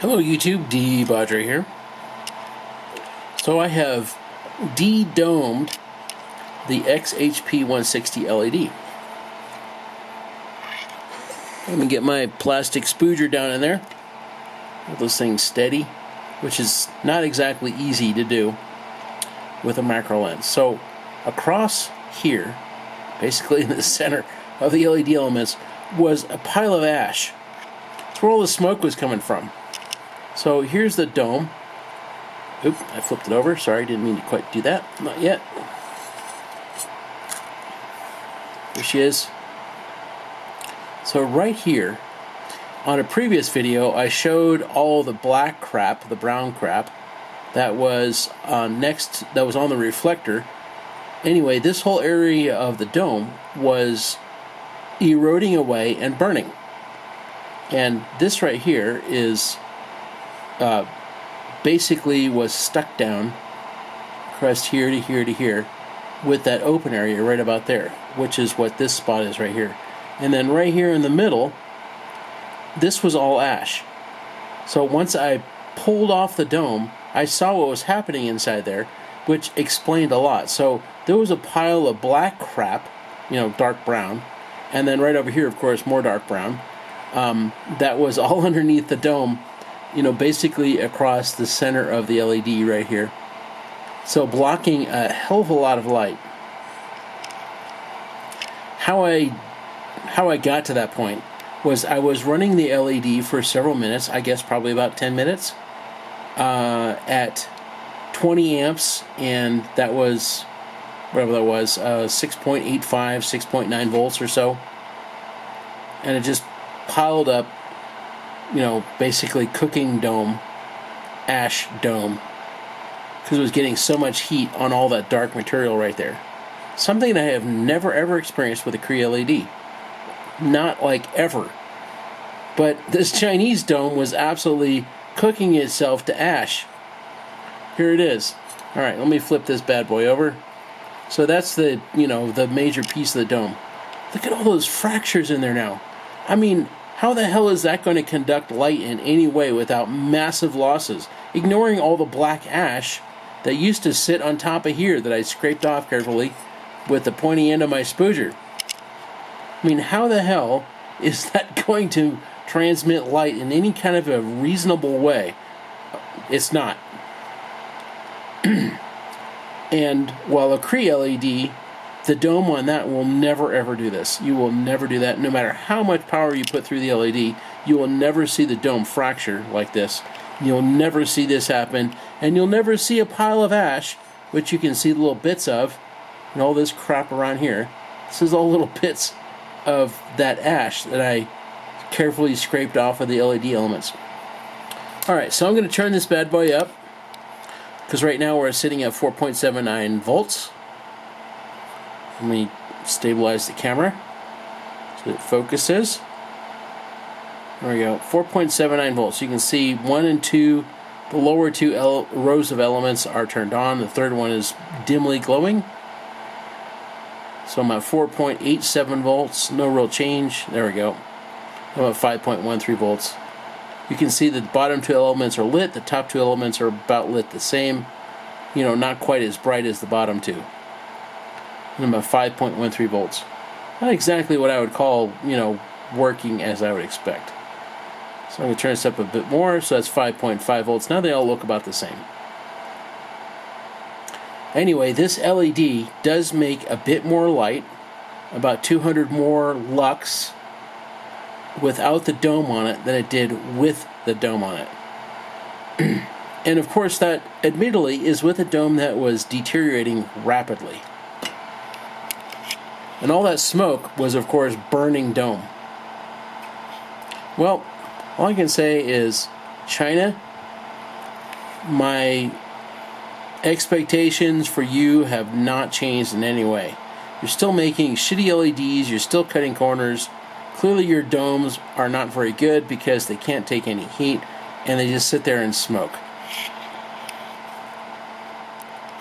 Hello YouTube, De-bodgery here. So I have de-domed the XHP160 LED. Let me get my plastic spooger down in there. Get those things steady, which is not exactly easy to do with a macro lens. So across here, basically in the center of the LED elements, was a pile of ash. That's where all the smoke was coming from. So here's the dome. Oop, I flipped it over. Sorry, didn't mean to quite do that. Not yet. Here she is. So right here, on a previous video, I showed all the black crap, the brown crap, that was on the reflector. Anyway, this whole area of the dome was eroding away and burning. And this right here is basically was stuck down across here to here to here with that open area right about there, which is what this spot is right here. And then right here in the middle, this was all ash. So once I pulled off the dome, I saw what was happening inside there, which explained a lot. So there was a pile of black crap, you know, dark brown, and then right over here, of course, more dark brown, that was all underneath the dome, you know, basically across the center of the LED right here. So blocking a hell of a lot of light. How I got to that point was I was running the LED for several minutes, I guess probably about 10 minutes, at 20 amps, and that was, whatever that was, 6.85, 6.9 volts or so. And it just piled up, you know, basically cooking dome, ash dome, because it was getting so much heat on all that dark material right there. Something I have never ever experienced with a CREE LED. Not like ever. But this Chinese dome was absolutely cooking itself to ash. Here it is. Alright, let me flip this bad boy over. So that's the, you know, the major piece of the dome. Look at all those fractures in there now. I mean, how the hell is that going to conduct light in any way without massive losses? Ignoring all the black ash that used to sit on top of here that I scraped off carefully with the pointy end of my spooger. I mean, how the hell is that going to transmit light in any kind of a reasonable way? It's not. And while a CREE LED, the dome on that will never ever do this. You will never do that. No matter how much power you put through the LED, you will never see the dome fracture like this. You'll never see this happen, and you'll never see a pile of ash, which you can see the little bits of, and all this crap around here. This is all little bits of that ash that I carefully scraped off of the LED elements. Alright, so I'm going to turn this bad boy up, because right now we're sitting at 4.79 volts. Let me stabilize the camera so it focuses. There we go, 4.79 volts. You can see 1 and 2, the lower two rows of elements are turned on. The third one is dimly glowing. So I'm at 4.87 volts, no real change. There we go. I'm at 5.13 volts. You can see that the bottom two elements are lit, the top two elements are about lit the same. You know, not quite as bright as the bottom two. And I'm at 5.13 volts. Not exactly what I would call, you know, working as I would expect. So I'm going to turn this up a bit more, so that's 5.5 volts. Now they all look about the same. Anyway, this LED does make a bit more light, about 200 more lux without the dome on it than it did with the dome on it. And of course that admittedly is with a dome that was deteriorating rapidly. And all that smoke was of course burning dome. Well, all I can say is, China, my expectations for you have not changed in any way. You're still making shitty LEDs, you're still cutting corners. Clearly your domes are not very good because they can't take any heat and they just sit there and smoke.